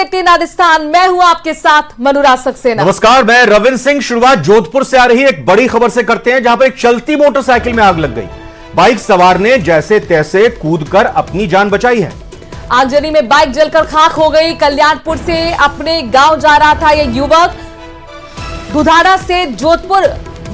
18 राजस्थान, मैं हूं आपके साथ मनुराज सक्सेना। नमस्कार, मैं रविंद्र सिंह। शुरुआत जोधपुर से आ रही एक बड़ी खबर से करते हैं, जहां पर एक चलती मोटरसाइकिल में आग लग गई। बाइक सवार ने जैसे तैसे कूदकर अपनी जान बचाई है। आगजनी में बाइक जलकर खाक हो गई। कल्याणपुर से अपने गांव जा रहा था यह युवक। दुधारा से जोधपुर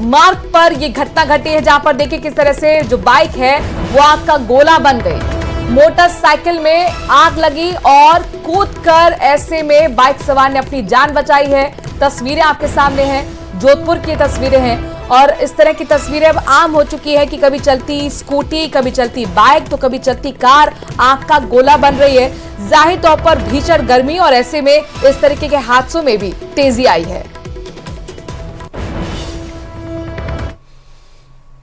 मार्ग पर यह घटना घटी है, जहां पर देखिए किस तरह से जो बाइक है वो आग का गोला बन गई। मोटरसाइकिल में आग लगी और कूदकर ऐसे में बाइक सवार ने अपनी जान बचाई है। तस्वीरें आपके सामने हैं, जोधपुर की तस्वीरें हैं और इस तरह की तस्वीरें अब आम हो चुकी है कि कभी चलती स्कूटी, कभी चलती बाइक तो कभी चलती कार आग का गोला बन रही है। जाहिर तौर पर भीषण गर्मी और ऐसे में इस तरीके के हादसों में भी तेजी आई है।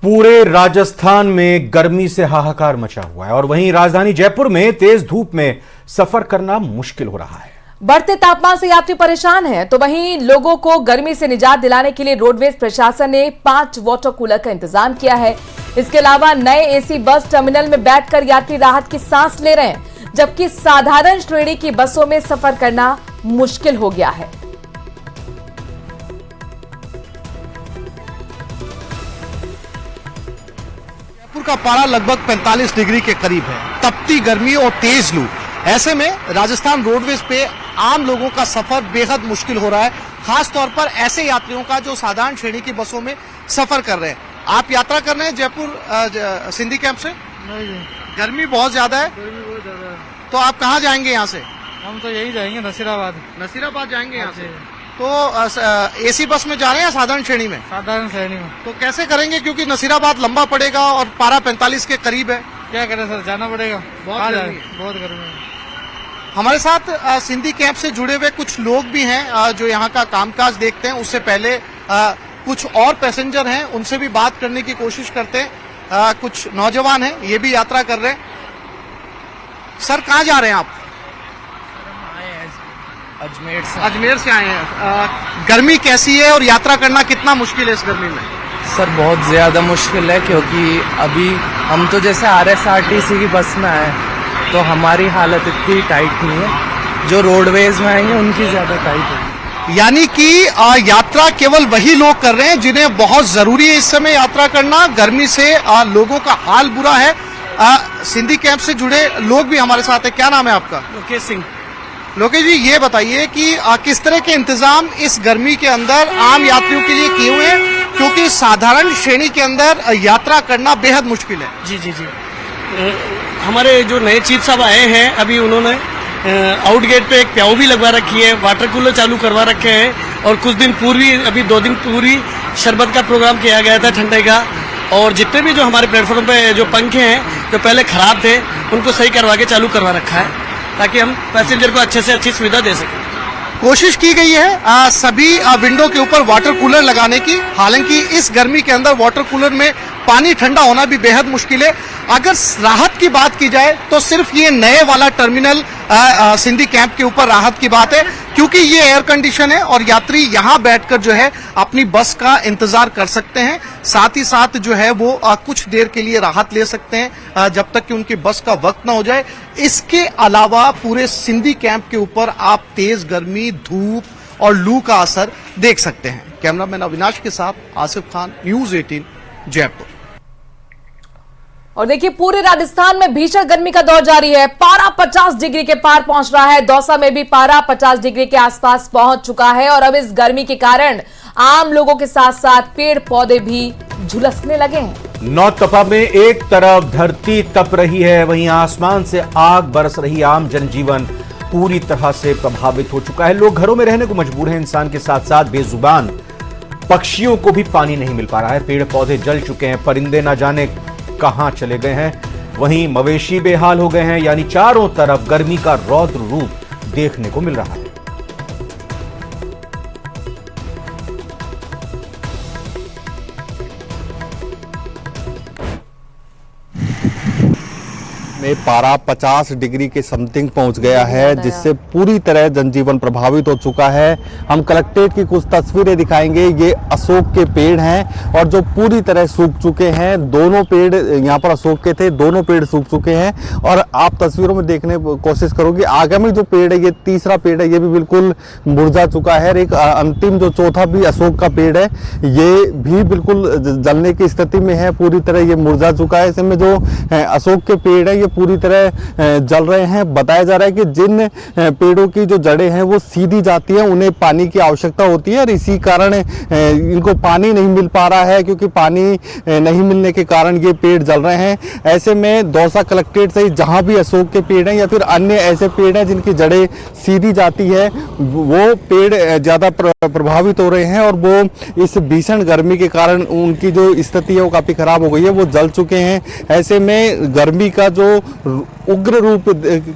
पूरे राजस्थान में गर्मी से हाहाकार मचा हुआ है और वहीं राजधानी जयपुर में तेज धूप में सफर करना मुश्किल हो रहा है। बढ़ते तापमान से यात्री परेशान हैं, तो वहीं लोगों को गर्मी से निजात दिलाने के लिए रोडवेज प्रशासन ने 5 वाटर कूलर का इंतजाम किया है। इसके अलावा नए एसी बस टर्मिनल में बैठकर यात्री राहत की सांस ले रहे हैं, जबकि साधारण श्रेणी की बसों में सफर करना मुश्किल हो गया है। जयपुर का पारा लगभग 45 डिग्री के करीब है। तपती गर्मी और तेज लू, ऐसे में राजस्थान रोडवेज पे आम लोगों का सफर बेहद मुश्किल हो रहा है, खास तौर पर ऐसे यात्रियों का जो साधारण श्रेणी की बसों में सफर कर रहे हैं। आप यात्रा कर रहे हैं जयपुर सिंधी कैंप से? नहीं, गर्मी बहुत ज्यादा है। गर्मी बहुत ज्यादा है। तो आप कहाँ जाएंगे यहाँ से? हम तो यही जाएंगे नसीराबाद। नसीराबाद जाएंगे यहाँ से। तो एसी बस में जा रहे हैं या साधारण श्रेणी में? साधारण श्रेणी में। तो कैसे करेंगे, क्योंकि नसीराबाद लंबा पड़ेगा और पारा 45 के करीब है। क्या करें सर, जाना पड़ेगा। बहुत गर्मी है। बहुत गर्मी है। हमारे साथ सिंधी कैंप से जुड़े हुए कुछ लोग भी हैं जो यहाँ का कामकाज देखते हैं। उससे पहले कुछ और पैसेंजर हैं, उनसे भी बात करने की कोशिश करते हैं। कुछ नौजवान हैं, ये भी यात्रा कर रहे हैं। सर, कहाँ जा रहे हैं आप? अजमेर से आए हैं। गर्मी कैसी है और यात्रा करना कितना मुश्किल है इस गर्मी में? सर बहुत ज़्यादा मुश्किल है, क्योंकि अभी हम तो जैसे RSRTC की बस में आए तो हमारी हालत इतनी टाइट नहीं है, जो रोडवेज में आएंगे उनकी ज़्यादा टाइट है। यानी कि यात्रा केवल वही लोग कर रहे हैं जिन्हें बहुत जरूरी है इस समय यात्रा करना। गर्मी से लोगों का हाल बुरा है। सिंधी कैंप से जुड़े लोग भी हमारे साथ हैं। क्या नाम है आपका? लोकेश सिंह। लोकेश जी, ये बताइए कि किस तरह के इंतजाम इस गर्मी के अंदर आम यात्रियों के लिए किए हुए हैं, क्योंकि साधारण श्रेणी के अंदर यात्रा करना बेहद मुश्किल है। जी। हमारे जो नए चीफ साहब आए हैं, अभी उन्होंने आउट गेट पे एक प्याऊ भी लगवा रखी है, वाटर कूलर चालू करवा रखे हैं और कुछ दिन पूर्व अभी 2 दिन पूर्व शरबत का प्रोग्राम किया गया था ठंडे का। और जितने भी जो हमारे प्लेटफॉर्म पे जो पंखे हैं जो पहले खराब थे, उनको सही करवा के चालू करवा रखा है, ताकि हम पैसेंजर को अच्छे से अच्छी सुविधा दे सकें। कोशिश की गई है सभी विंडो के ऊपर वाटर कूलर लगाने की। हालांकि इस गर्मी के अंदर वाटर कूलर में पानी ठंडा होना भी बेहद मुश्किल है। अगर राहत की बात की जाए तो सिर्फ ये नए वाला टर्मिनल सिंधी कैंप के ऊपर राहत की बात है, क्योंकि ये एयर कंडीशन है और यात्री यहाँ बैठकर जो है अपनी बस का इंतजार कर सकते हैं। साथ ही साथ जो है वो कुछ देर के लिए राहत ले सकते हैं जब तक कि उनकी बस का वक्त ना हो जाए। इसके अलावा पूरे सिंधी कैंप के ऊपर आप तेज गर्मी, धूप और लू का असर देख सकते हैं। कैमरामैन अविनाश के साथ आसिफ खान, न्यूज़ 18 जयपुर। और देखिए, पूरे राजस्थान में भीषण गर्मी का दौर जारी है। पारा 50 डिग्री के पार पहुंच रहा है। दौसा में भी पारा 50 डिग्री के आसपास पहुंच चुका है और अब इस गर्मी के कारण आम लोगों के साथ साथ पेड़ पौधे भी झुलसने लगे हैं। नौतपा में एक तरफ धरती तप रही है, वहीं आसमान से आग बरस रही। आम जनजीवन पूरी तरह से प्रभावित हो चुका है। लोग घरों में रहने को मजबूर हैं। इंसान के साथ साथ बेजुबान पक्षियों को भी पानी नहीं मिल पा रहा है। पेड़ पौधे जल चुके हैं, परिंदे न जाने कहां चले गए हैं। वहीं मवेशी बेहाल हो गए हैं। यानी चारों तरफ गर्मी का रौद्र रूप देखने को मिल रहा है। में पारा 50 डिग्री के समथिंग पहुंच गया है, जिससे पूरी तरह जनजीवन प्रभावित हो चुका है। हम कलेक्ट्रेट की कुछ तस्वीरें दिखाएंगे। ये अशोक के पेड़ हैं और जो पूरी तरह सूख चुके हैं। दोनों पेड़ यहाँ पर अशोक के थे, दोनों पेड़ सूख चुके हैं। और आप तस्वीरों में देखने की कोशिश करोगे, आगामी जो पेड़ है, ये तीसरा पेड़ है, ये भी बिल्कुल मुरझा चुका है। एक अंतिम जो चौथा भी अशोक का पेड़ है, ये भी बिल्कुल जलने की स्थिति में है, पूरी तरह ये मुरझा चुका है। इसमें जो अशोक के पेड़ है, ये पूरी तरह जल रहे हैं। बताया जा रहा है कि जिन पेड़ों की जो जड़ें हैं वो सीधी जाती हैं, उन्हें पानी की आवश्यकता होती है और इसी कारण इनको पानी नहीं मिल पा रहा है, क्योंकि पानी नहीं मिलने के कारण ये पेड़ जल रहे हैं। ऐसे में दौसा कलेक्ट्रेट से जहां भी अशोक के पेड़ हैं या फिर अन्य ऐसे पेड़ हैं जिनकी जड़ें सीधी जाती है, वो पेड़ ज्यादा प्रभावित हो रहे हैं और वो इस भीषण गर्मी के कारण उनकी जो स्थिति है वो काफी खराब हो गई है, वो जल चुके हैं। ऐसे में गर्मी का जो उग्र रूप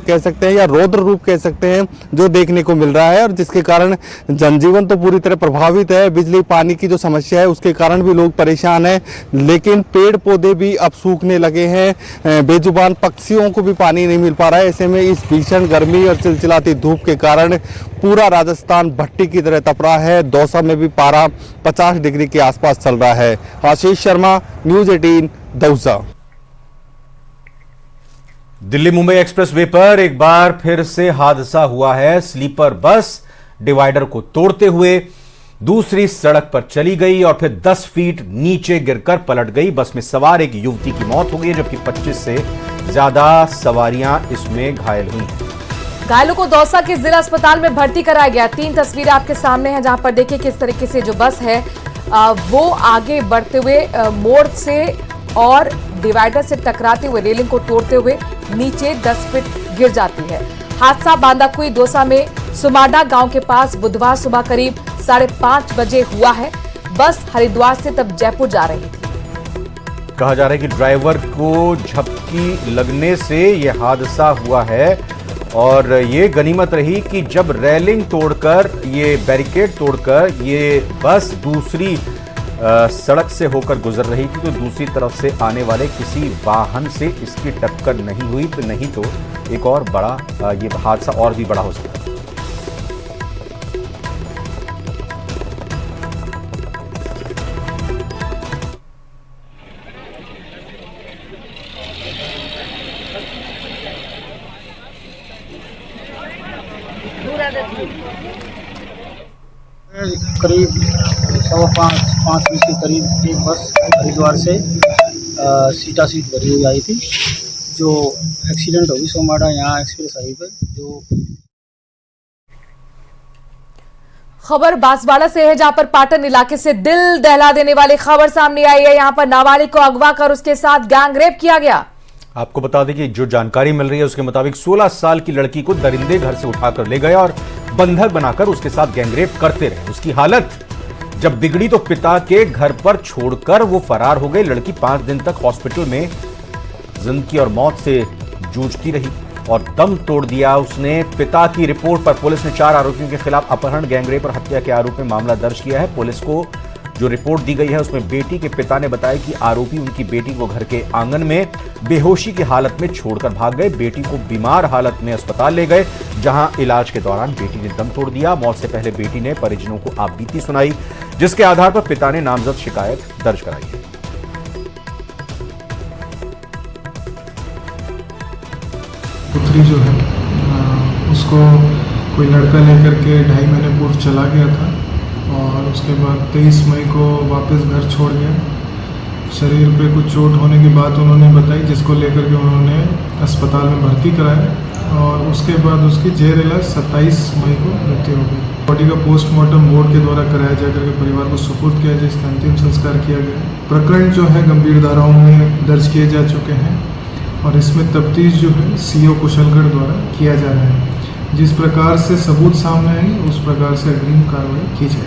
कह सकते हैं या रौद्र रूप कह सकते हैं, जो देखने को मिल रहा है और जिसके कारण जनजीवन तो पूरी तरह प्रभावित है। बिजली पानी की जो समस्या है उसके कारण भी लोग परेशान हैं, लेकिन पेड़ पौधे भी अब सूखने लगे हैं। बेजुबान पक्षियों को भी पानी नहीं मिल पा रहा है। ऐसे में इस भीषण गर्मी और चिलचिलाती धूप के कारण पूरा राजस्थान भट्टी की तरह तप रहा है। दौसा में भी पारा 50 डिग्री के आसपास चल रहा है। आशीष शर्मा, न्यूज 18, दौसा। दिल्ली मुंबई एक्सप्रेसवे पर एक बार फिर से हादसा हुआ है। स्लीपर बस डिवाइडर को तोड़ते हुए दूसरी सड़क पर चली गई और फिर 10 फीट नीचे गिरकर पलट गई। बस में सवार एक युवती की मौत हो गई, जबकि 25 से ज्यादा सवारियां इसमें घायल हुई हैं। घायलों को दौसा के जिला अस्पताल में भर्ती कराया गया। 3 तस्वीरें आपके सामने हैं, जहां पर देखिए किस तरीके से जो बस है वो आगे बढ़ते हुए मोड़ से और डिवाइडर से टकराते हुए रेलिंग को तोड़ते हुए नीचे 10 फीट गिर जाती है। हादसा बांदाकुई दौसा में सुमाडा गांव के पास बुधवार सुबह करीब 5:30 बजे हुआ है। बस हरिद्वार से तब जयपुर जा रही थी। कहा जा रहा है कि ड्राइवर को झपकी लगने से यह हादसा हुआ है और ये गनीमत रही कि जब रेलिंग तोड़कर, ये बैरिकेड तोड़कर ये बस दूसरी सड़क से होकर गुजर रही थी, तो दूसरी तरफ से आने वाले किसी वाहन से इसकी टक्कर नहीं हुई, तो नहीं तो एक और बड़ा ये हादसा और भी बड़ा हो सकता है। करीब 5:15 के करीब एक बस हरिद्वार से सीटा सीट भरी हुई आई थी, जो एक्सीडेंट हो गई सोमाडा यहाँ एक्सप्रेस हाईवे पे। जो खबर बांसवाड़ा से है, जहां पर पाटन इलाके से दिल दहला देने वाली खबर सामने आई है। यहां पर नाबालिग को अगवा कर उसके साथ गैंगरेप किया गया। आपको बता दें कि जो जानकारी मिल रही है उसके मुताबिक 16 साल की लड़की को दरिंदे घर से उठाकर ले गए और बंधक बनाकर उसके साथ गैंगरेप करते रहे। उसकी हालत जब बिगड़ी तो पिता के घर पर छोड़कर वो फरार हो गई। लड़की 5 दिन तक हॉस्पिटल में जिंदगी और मौत से जूझती रही और दम तोड़ दिया उसने। पिता की रिपोर्ट पर पुलिस ने 4 आरोपियों के खिलाफ अपहरण, गैंगरेप और हत्या के आरोप में मामला दर्ज किया है। पुलिस को जो रिपोर्ट दी गई है उसमें बेटी के पिता ने बताया कि आरोपी उनकी बेटी को घर के आंगन में बेहोशी की हालत में छोड़कर भाग गए। बेटी को बीमार हालत में अस्पताल ले गए, जहां इलाज के दौरान बेटी ने दम तोड़ दिया। मौत से पहले बेटी ने परिजनों को आपबीती सुनाई, जिसके आधार पर पिता ने नामजद शिकायत दर्ज कराई है। पुत्री जो है उसको कोई लड़का लेकर के 2.5 महीने पूर्व चला गया था और उसके बाद 23 मई को वापस घर छोड़ गया। शरीर पे कुछ चोट होने की बात उन्होंने बताई, जिसको लेकर के उन्होंने अस्पताल में भर्ती कराया और उसके बाद उसकी जेर इलाज 27 मई को मृत्यु हो गई। बॉडी का पोस्टमार्टम बोर्ड के द्वारा कराया जाकर के परिवार को सुपुर्द किया, जिसका अंतिम संस्कार किया गया। प्रकरण जो है गंभीर धाराओं में दर्ज किए जा चुके हैं और इसमें तफ्तीश जो है CO कुशलगढ़ द्वारा किया जा रहा है। जिस प्रकार से सबूत सामने आए उस प्रकार से अग्रिम कार्रवाई की जाए।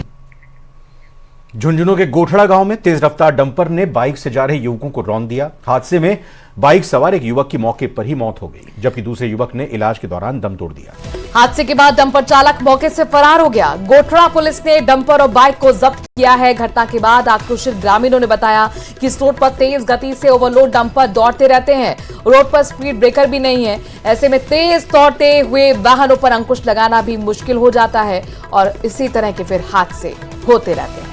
झुंझुनू के गोठड़ा गांव में तेज रफ्तार डंपर ने बाइक से जा रहे युवकों को रौंद दिया। हादसे में बाइक सवार एक युवक की मौके पर ही मौत हो गई, जबकि दूसरे युवक ने इलाज के दौरान दम तोड़ दिया। हादसे के बाद डंपर चालक मौके से फरार हो गया। गोठड़ा पुलिस ने डंपर और बाइक को जब्त किया है। घटना के बाद आक्रोशित ग्रामीणों ने बताया कि इस रोड पर तेज गति से ओवरलोड डंपर दौड़ते रहते हैं। रोड पर स्पीड ब्रेकर भी नहीं है। ऐसे में तेज दौड़ते हुए वाहनों पर अंकुश लगाना भी मुश्किल हो जाता है और इसी तरह के फिर हादसे होते रहते हैं।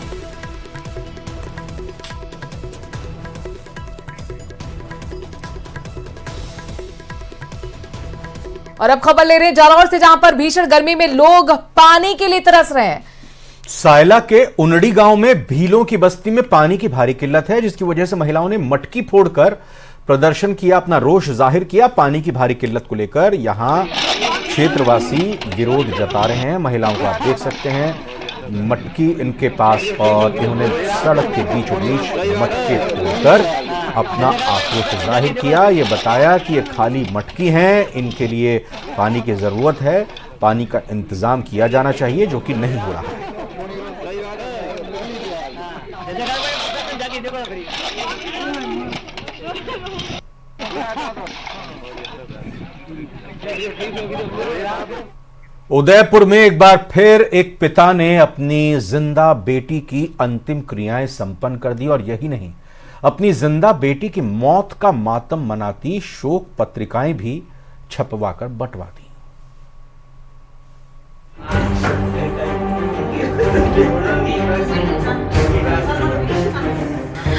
और अब खबर ले रहे हैं जालौर से, जहां पर भीषण गर्मी में लोग पानी के लिए तरस रहे हैं। सायला के उनड़ी गांव में भीलों की बस्ती में पानी की भारी किल्लत है, जिसकी वजह से महिलाओं ने मटकी फोड़कर प्रदर्शन किया, अपना रोष जाहिर किया। पानी की भारी किल्लत को लेकर यहां क्षेत्रवासी विरोध जता रहे हैं। महिलाओं को आप देख सकते हैं, मटकी इनके पास, और इन्होंने सड़क के बीचों बीच मटके तोड़कर अपना आक्रोश जाहिर किया। ये बताया कि ये खाली मटकी हैं, इनके लिए पानी की जरूरत है, पानी का इंतजाम किया जाना चाहिए, जो कि नहीं हो रहा है। उदयपुर में एक बार फिर एक पिता ने अपनी जिंदा बेटी की अंतिम क्रियाएं संपन्न कर दी, और यही नहीं, अपनी जिंदा बेटी की मौत का मातम मनाती शोक पत्रिकाएं भी छपवाकर बंटवा दी।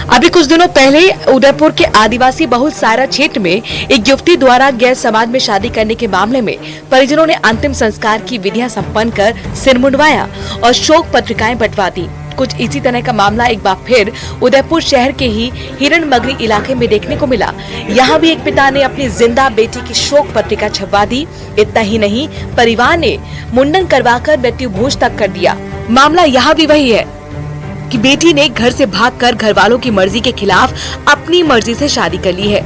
अभी कुछ दिनों पहले उदयपुर के आदिवासी बहुल सारा क्षेत्र में एक युवती द्वारा गैर समाज में शादी करने के मामले में परिजनों ने अंतिम संस्कार की विधियां संपन्न कर सिर मुंडवाया और शोक पत्रिकाएं बंटवा दी। कुछ इसी तरह का मामला एक बार फिर उदयपुर शहर के ही हिरणमगरी इलाके में देखने को मिला। यहाँ भी एक पिता ने अपनी जिंदा बेटी की शोक पत्रिका छपवा दी। इतना ही नहीं, परिवार ने मुंडन करवाकर मृत्यु भोज तक कर दिया। मामला यहाँ भी वही है कि बेटी ने घर से भागकर घर वालों की मर्जी के खिलाफ अपनी मर्जी से शादी कर ली है।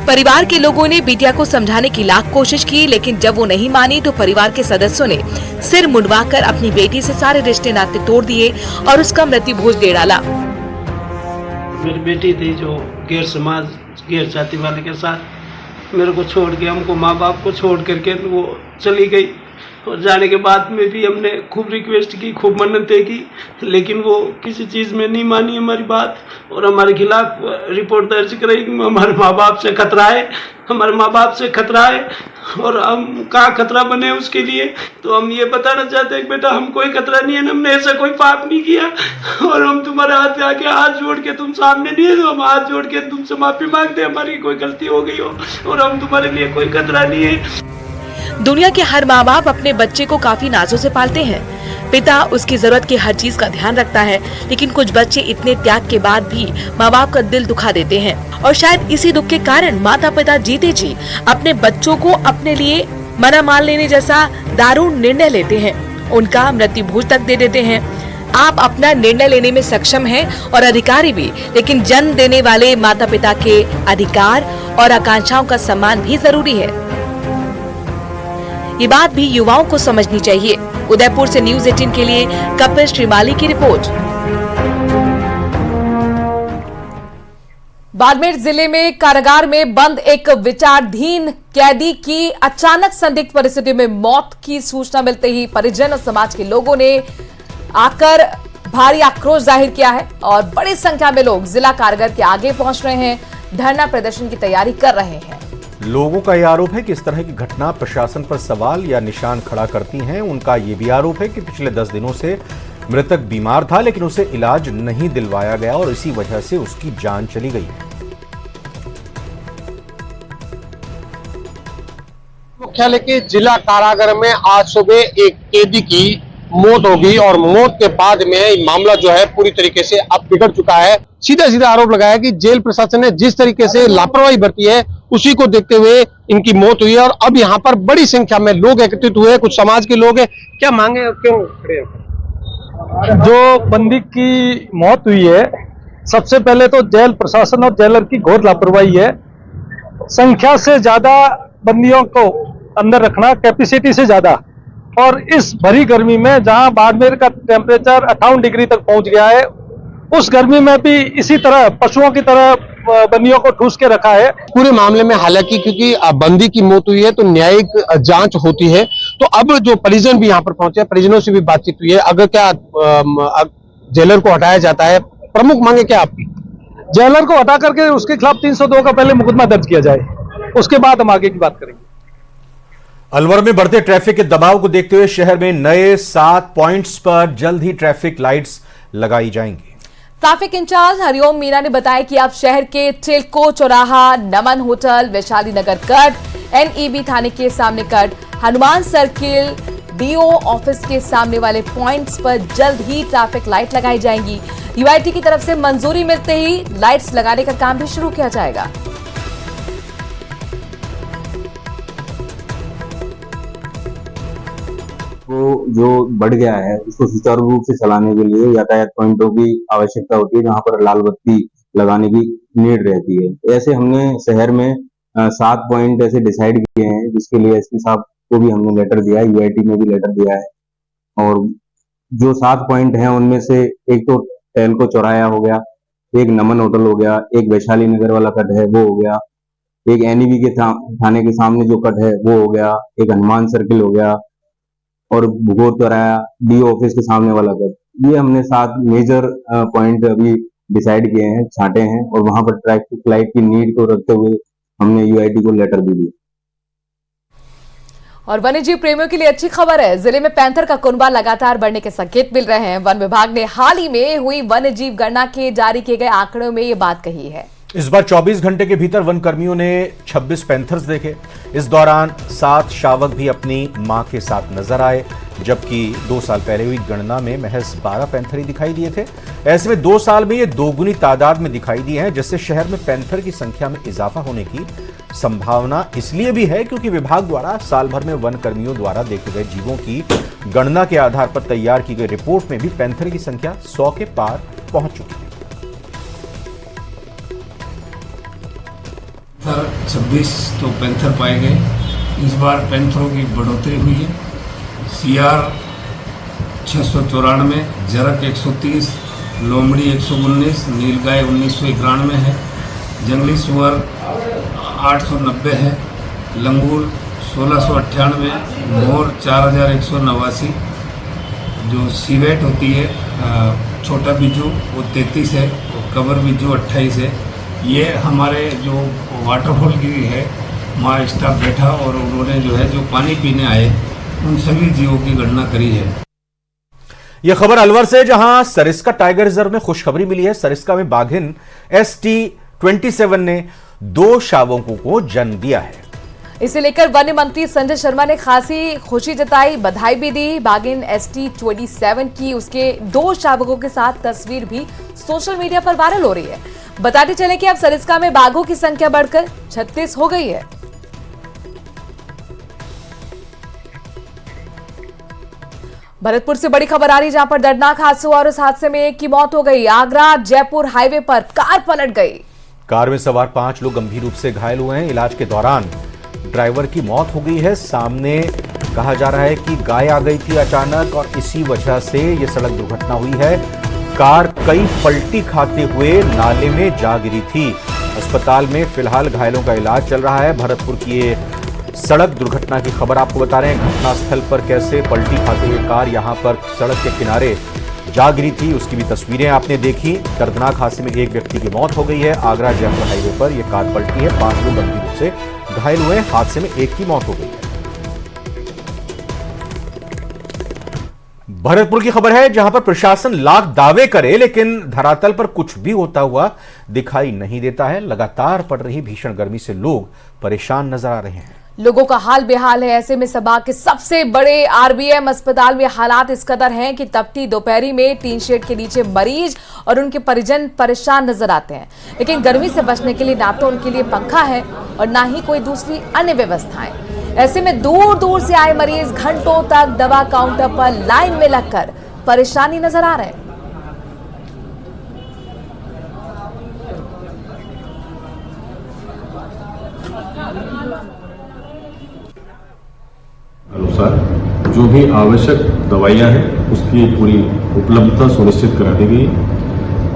परिवार के लोगों ने बिटिया को समझाने की लाख कोशिश की, लेकिन जब वो नहीं मानी तो परिवार के सदस्यों ने सिर मुंडवाकर अपनी बेटी से सारे रिश्ते नाते तोड़ दिए और उसका मृत्यु भोज दे डाला। मेरी बेटी थी जो गैर समाज गैर जाति वाले के साथ मेरे को छोड़ के, हमको माँ बाप को छोड़ करके वो चली गई। और जाने के बाद में भी हमने खूब रिक्वेस्ट की, खूब मन्नतें की, लेकिन वो किसी चीज़ में नहीं मानी हमारी बात और हमारे खिलाफ रिपोर्ट दर्ज कराई। हमारे माँ बाप से खतरा है, हमारे माँ बाप से खतरा है, और हम कहाँ खतरा बने उसके लिए। तो हम ये बताना चाहते हैं कि बेटा हम कोई खतरा नहीं है, हमने ऐसा कोई पाप नहीं किया, और हम तुम्हारे हाथ आके हाथ जोड़ के, तुम सामने नहीं है तो हम हाथ जोड़ के तुमसे माफ़ी मांगते हैं, हमारी कोई गलती हो गई हो, और हम तुम्हारे लिए कोई खतरा नहीं है। दुनिया के हर माँ बाप अपने बच्चे को काफी नाजों से पालते हैं। पिता उसकी जरूरत की हर चीज का ध्यान रखता है, लेकिन कुछ बच्चे इतने त्याग के बाद भी माँ बाप का दिल दुखा देते हैं, और शायद इसी दुख के कारण माता पिता जीते जी अपने बच्चों को अपने लिए मना मान लेने जैसा दारुण निर्णय लेते हैं, उनका मृत्यु भोज तक दे देते हैं। आप अपना निर्णय लेने में सक्षम हैं और अधिकारी भी, लेकिन जन्म देने वाले माता पिता के अधिकार और आकांक्षाओं का सम्मान भी जरूरी है। ये बात भी युवाओं को समझनी चाहिए। उदयपुर से न्यूज़ 18 के लिए कपिल श्रीमाली की रिपोर्ट। बाड़मेर जिले में कारागार में बंद एक विचाराधीन कैदी की अचानक संदिग्ध परिस्थितियों में मौत की सूचना मिलते ही परिजन और समाज के लोगों ने आकर भारी आक्रोश जाहिर किया है और बड़ी संख्या में लोग जिला कारागार के आगे पहुंच रहे हैं, धरना प्रदर्शन की तैयारी कर रहे हैं। लोगों का यह आरोप है कि इस तरह की घटना प्रशासन पर सवाल या निशान खड़ा करती हैं। उनका यह भी आरोप है कि पिछले 10 दिनों से मृतक बीमार था, लेकिन उसे इलाज नहीं दिलवाया गया और इसी वजह से उसकी जान चली गई। मुख्यालय के जिला कारागार में आज सुबह एक कैदी की मौत होगी और मौत के बाद में मामला जो है पूरी तरीके से अब बिगड़ चुका है। सीधा सीधा आरोप लगाया कि जेल प्रशासन ने जिस तरीके से लापरवाही बरती है उसी को देखते हुए इनकी मौत हुई है, और अब यहाँ पर बड़ी संख्या में लोग एकत्रित हुए, कुछ समाज के लोग हैं। क्या मांगे, क्यों खड़े हैं? जो बंदी की मौत हुई है, सबसे पहले तो जेल प्रशासन और जेलर की घोर लापरवाही है। संख्या से ज्यादा बंदियों को अंदर रखना, कैपेसिटी से ज्यादा, और इस भरी गर्मी में जहां बाड़मेर का टेम्परेचर 58 डिग्री तक पहुंच गया है, उस गर्मी में भी इसी तरह पशुओं की तरह बंदियों को ठूस के रखा है। पूरे मामले में हालांकि क्योंकि बंदी की मौत हुई है तो न्यायिक जांच होती है, तो अब जो परिजन भी यहाँ पर पहुंचे, परिजनों से भी बातचीत हुई है। अगर क्या जेलर को हटाया जाता है, प्रमुख मांगे क्या आपकी? जेलर को हटा करके उसके खिलाफ 302 का पहले मुकदमा दर्ज किया जाए, उसके बाद हम आगे की बात करेंगे। अलवर में बढ़ते ट्रैफिक के दबाव को देखते हुए शहर में नए 7 पॉइंट्स पर जल्द ही ट्रैफिक लाइट्स लगाई जाएंगी। ट्रैफिक इंचार्ज हरिओम मीना ने बताया कि अब शहर के टिल्को चौराहा, नमन होटल, वैशाली नगर कट, NEB थाने के सामने cut, Hanuman circle, DO office के सामने वाले पॉइंट्स पर जल्द ही ट्रैफिक लाइट लगाई जाएंगी। UIT की तरफ से मंजूरी मिलते ही लाइट्स लगाने का काम भी शुरू किया जाएगा। वो जो बढ़ गया है उसको सुचारू रूप से चलाने के लिए यातायात पॉइंटों की आवश्यकता होती है, जहाँ पर लाल बत्ती लगाने की नीड रहती है। ऐसे हमने शहर में 7 पॉइंट ऐसे डिसाइड किए हैं, जिसके लिए SP साहब को भी हमने लेटर दिया है, UIT में भी लेटर दिया है। और जो 7 पॉइंट हैं उनमें से एक तो टेल्को चौराया हो गया, एक नमन होटल हो गया, एक वैशाली नगर वाला कट है वो हो गया, एक NEB के थाने के सामने जो कट है वो हो गया, एक हनुमान सर्किल हो गया और भूगोर चौराया, DO ऑफिस के सामने वाला कट। ये हमने 7 मेजर पॉइंट अभी डिसाइड किए हैं, छांटे हैं, और वहां पर ट्रैफिक लाइट की नीड को रखते हुए हमने UIT को लेटर भी दिया। और वन्यजीव प्रेमियों के लिए अच्छी खबर है, जिले में पैंथर का कुनबा लगातार बढ़ने के संकेत मिल रहे हैं। वन विभाग ने हाल ही में हुई वन्यजीव गणना के जारी किए गए आंकड़ों में ये बात कही है। इस बार 24 घंटे के भीतर वन कर्मियों ने 26 पैंथर्स देखे। इस दौरान 7 शावक भी अपनी मां के साथ नजर आए, जबकि 2 साल पहले हुई गणना में महज 12 पैंथर ही दिखाई दिए थे। ऐसे में 2 साल में ये दोगुनी तादाद में दिखाई दिए हैं, जिससे शहर में पैंथर की संख्या में इजाफा होने की संभावना इसलिए भी है क्योंकि विभाग द्वारा साल भर में वन कर्मियों द्वारा देखे गए जीवों की गणना के आधार पर तैयार की गई रिपोर्ट में भी पैंथर की संख्या 100 के पार पहुंच चुकी है। 26 तो पैंथर पाए गए। इस बार पैंथरों की बढ़ोतरी हुई है। CR 694, जरक 130, लोमड़ी 119, नीलगाय 1991 है, जंगली सुअर 890 है, लंगूर 1698, मोर 4189, जो सीवेट होती है छोटा बिज्जू वो 33 है, कवर बिज्जू 28 है। ये हमारे जो वाटरफॉल की है वहाँ स्टाफ बैठा और उन्होंने जो है जो पानी पीने आए उन सभी जीवों की गणना करी है। यह खबर अलवर से, जहां सरिस्का टाइगर रिजर्व में खुशखबरी मिली है। सरिस्का में बाघिन ST27 ने 2 शावकों को जन्म दिया है। इसे लेकर वन मंत्री संजय शर्मा ने खासी खुशी जताई, बधाई भी दी। बाघिन ST27 की उसके 2 शावकों के साथ तस्वीर भी सोशल मीडिया पर वायरल हो रही है। बताते चले कि अब सरिस्का में बाघों की संख्या बढ़कर 36 हो गई है। भरतपुर से बड़ी खबर आ रही, जहां पर दर्दनाक हादसा हुआ और उस हादसे में एक की मौत हो गई। आगरा जयपुर हाईवे पर कार पलट गई। कार में सवार 5 लोग गंभीर रूप से घायल हुए हैं। इलाज के दौरान ड्राइवर की मौत हो गई है। सामने कहा जा रहा है कि गाय आ गई थी अचानक और इसी वजह से यह सड़क दुर्घटना हुई है। कार कई पलटी खाते हुए नाले में जा गिरी थी। अस्पताल में फिलहाल घायलों का इलाज चल रहा है। भरतपुर की ये सड़क दुर्घटना की खबर आपको बता रहे हैं। घटनास्थल पर कैसे पलटी खाते हुए कार यहां पर सड़क के किनारे जा गिरी थी, उसकी भी तस्वीरें आपने देखी। दर्दनाक हादसे में एक व्यक्ति की मौत हो गई है। आगरा जयपुर हाईवे पर यह कार पलटी है। 5 लोग गंभीर रूप से घायल हुए। हादसे में एक की मौत हो गई है। भरतपुर की खबर है, जहां पर प्रशासन लाख दावे करे लेकिन धरातल पर कुछ भी होता हुआ दिखाई नहीं देता है। लगातार पड़ रही भीषण गर्मी से लोग परेशान नजर आ रहे हैं। लोगों का हाल बेहाल है। ऐसे में संभाग के सबसे बड़े RBM अस्पताल में हालात इस कदर हैं कि तपती दोपहरी में टीन शेड के नीचे मरीज और उनके परिजन परेशान नजर आते हैं। लेकिन गर्मी से बचने के लिए ना तो उनके लिए पंखा है और ना ही कोई दूसरी अन्य व्यवस्थाएं। ऐसे में दूर दूर से आए मरीज घंटों तक दवा काउंटर पर लाइन में लगकर परेशानी नजर आ रहे हैं। अनुसार जो भी आवश्यक दवाइयां हैं उसकी पूरी उपलब्धता सुनिश्चित करा दी गई।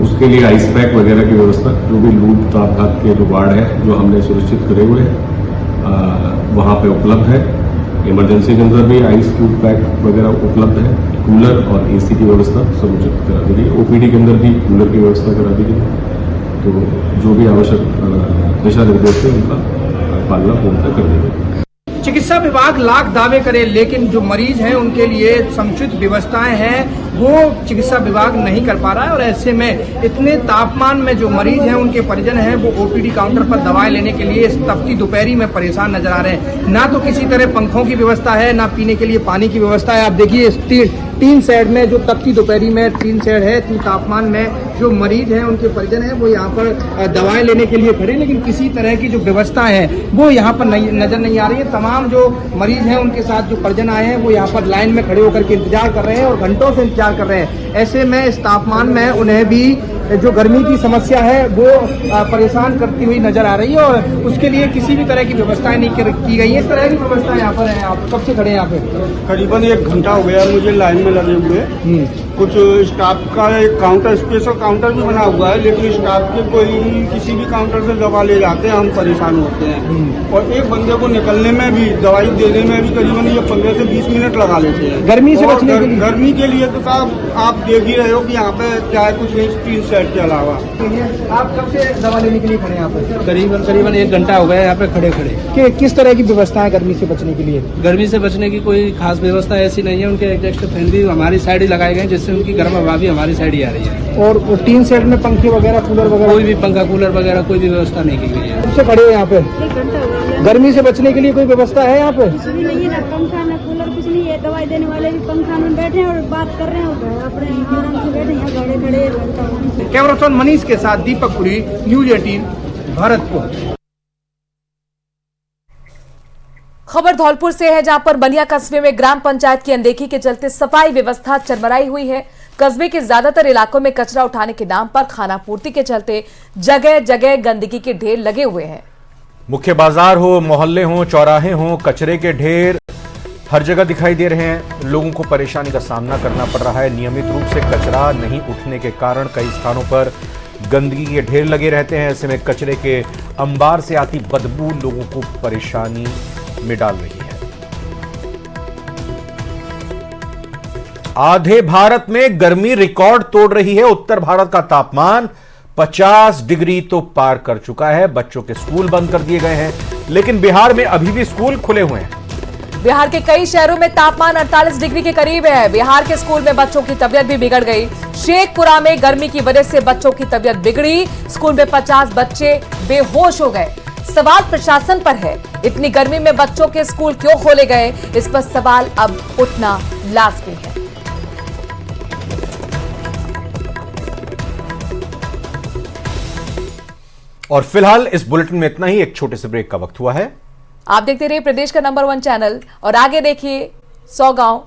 उसके लिए आइस पैक वगैरह की व्यवस्था, जो भी लूट ताप के जुगाड़ है जो हमने सुनिश्चित करे हुए हैं वहाँ पे उपलब्ध है। इमरजेंसी के अंदर भी आइस क्यूब पैक वगैरह उपलब्ध है। कूलर और एसी की व्यवस्था समुचित करा दी गई। ओपीडी के अंदर भी कूलर की व्यवस्था करा दी गई। तो जो भी आवश्यक दिशा निर्देश है उनका पालना पूर्णतः कर दी गई। चिकित्सा विभाग लाख दावे करे, लेकिन जो मरीज हैं उनके लिए समुचित व्यवस्थाएं हैं वो चिकित्सा विभाग नहीं कर पा रहा है। और ऐसे में इतने तापमान में जो मरीज हैं उनके परिजन हैं वो ओपीडी काउंटर पर दवाएं लेने के लिए इस तपती दोपहरी में परेशान नजर आ रहे हैं। ना तो किसी तरह पंखों की व्यवस्था है, ना पीने के लिए पानी की व्यवस्था है। आप देखिए इस तीन शेड में जो तपती दोपहरी में 3 शेड है, इतनी तापमान में जो मरीज हैं उनके परिजन हैं वो यहाँ पर दवाएं लेने के लिए खड़े, लेकिन किसी तरह की जो व्यवस्था है वो यहाँ पर नजर नहीं आ रही है। तमाम जो मरीज हैं उनके साथ जो परिजन आए हैं वो यहाँ पर लाइन में खड़े होकर के इंतजार कर रहे हैं और घंटों से इंतजार कर रहे हैं। ऐसे में इस तापमान में उन्हें भी जो गर्मी की समस्या है वो परेशान करती हुई नजर आ रही है और उसके लिए किसी भी तरह की व्यवस्थाएं नहीं की गई है। इस तरह की व्यवस्था यहाँ पर है। आप कब से खड़े हैं यहाँ पे? करीबन 1 घंटा हो गया मुझे लाइन में लगे हुए। कुछ स्टाफ का एक काउंटर, स्पेशल काउंटर भी बना हुआ है, लेकिन स्टाफ के कोई किसी भी काउंटर से दवा ले जाते हैं, हम परेशान होते हैं। और एक बंदे को निकलने में भी, दवाई देने में भी करीबन ये 15 से 20 मिनट लगा लेते हैं। गर्मी से बचने के लिए? गर्मी के लिए तो साहब आप देख ही रहे हो कि यहाँ पे क्या है, कुछ नहीं 3 सेट के अलावा। आप कब से दवा लेने के लिए खड़े हैं यहाँ पे? करीबन 1 घंटा हो गया यहाँ पे खड़े। किस तरह की व्यवस्था है गर्मी से बचने के लिए? गर्मी से बचने की कोई खास व्यवस्था ऐसी नहीं है। उनके एग्जॉस्ट फैन भी हमारी साइड ही लगाए गए, जिससे उनकी गर्म हवा भी हमारी साइड ही आ रही है। और 3 सेट में पंखे वगैरह, कूलर वगैरह? कोई भी पंखा, कूलर वगैरह कोई भी व्यवस्था नहीं की गई है। कब से खड़े हो यहाँ पे? गर्मी से बचने के लिए कोई व्यवस्था है यहाँ पे? कुछ भी नहीं है, ना पंखा ना कूलर, कुछ नहीं है। दवाई देने वाले भी पंखा में बैठे हैं और बात कर रहे हैं, अपने आराम से बैठे हैं, खड़े। कैमरा पर्सन मनीष के साथ दीपक पुरी, न्यूज 18 भरतपुर। खबर धौलपुर से है, जहां पर बनिया कस्बे में ग्राम पंचायत की अनदेखी के चलते सफाई व्यवस्था चरमराई हुई है। कस्बे के ज्यादातर इलाकों में कचरा उठाने के नाम पर खानापूर्ति के चलते जगह जगह गंदगी के ढेर लगे हुए हैं। मुख्य बाजार हो, मोहल्ले हो, चौराहे हो, कचरे के ढेर हर जगह दिखाई दे रहे हैं। लोगों को परेशानी का सामना करना पड़ रहा है। नियमित रूप से कचरा नहीं उठने के कारण कई स्थानों पर गंदगी के ढेर लगे रहते हैं। ऐसे में कचरे के अंबार से आती बदबू लोगों को परेशानी में डाल रही है। आधे भारत में गर्मी रिकॉर्ड तोड़ रही है। उत्तर भारत का तापमान 50 डिग्री तो पार कर चुका है। बच्चों के स्कूल बंद कर दिए गए हैं, लेकिन बिहार में अभी भी स्कूल खुले हुए हैं। बिहार के कई शहरों में तापमान 48 डिग्री के करीब है। बिहार के स्कूल में बच्चों की तबीयत भी बिगड़ गई। शेखपुरा में गर्मी की वजह से बच्चों की तबीयत बिगड़ी। स्कूल में 50 बच्चे बेहोश हो गए। सवाल प्रशासन पर है, इतनी गर्मी में बच्चों के स्कूल क्यों खोले गए? इस पर सवाल अब उठना लाजमी है। और फिलहाल इस बुलेटिन में इतना ही। एक छोटे से ब्रेक का वक्त हुआ है। आप देखते रहिए प्रदेश का नंबर 1 चैनल और आगे देखिए 100 गांव